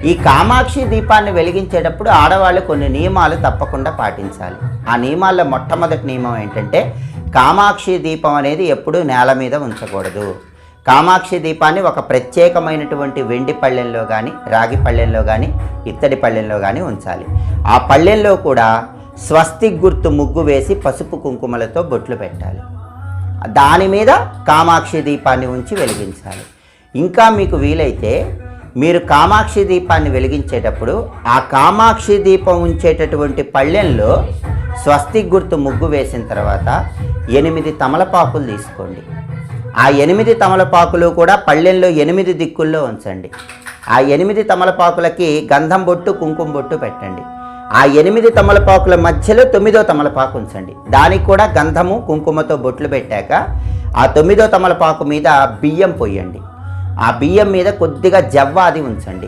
ఈ కామాక్షి దీపాన్ని వెలిగించేటప్పుడు ఆడవాళ్ళు కొన్ని నియమాలు తప్పకుండా పాటించాలి. ఆ నియమాల్లో మొట్టమొదటి నియమం ఏంటంటే, కామాక్షి దీపం అనేది ఎప్పుడూ నేల మీద ఉంచకూడదు. కామాక్షి దీపాన్ని ఒక ప్రత్యేకమైనటువంటి వెండి పళ్ళెంలో కానీ, రాగి పళ్ళెంలో కానీ, ఇత్తడి పళ్ళెంలో కానీ ఉంచాలి. ఆ పళ్ళెంలో కూడా స్వస్తిక్ గుర్తు ముగ్గు వేసి పసుపు కుంకుమలతో బొట్లు పెట్టాలి. దాని మీద కామాక్షి దీపాన్ని ఉంచి వెలిగించాలి. ఇంకా మీకు వీలైతే మీరు కామాక్షి దీపాన్ని వెలిగించేటప్పుడు ఆ కామాక్షి దీపం ఉంచేటటువంటి పళ్ళెంలో స్వస్తిక్ గుర్తు ముగ్గు వేసిన తర్వాత 8 తమలపాకులు తీసుకోండి. ఆ 8 తమలపాకులు కూడా పళ్ళెంలో 8 దిక్కుల్లో ఉంచండి. ఆ 8 తమలపాకులకి గంధం బొట్టు, కుంకుమ బొట్టు పెట్టండి. ఆ 8 తమలపాకుల మధ్యలో 9వ తమలపాకు ఉంచండి. దానికి కూడా గంధము, కుంకుమతో బొట్లు పెట్టాక ఆ 9వ తమలపాకు మీద బియ్యం పోయండి. ఆ బియ్యం మీద కొద్దిగా జవ్వాది ఉంచండి.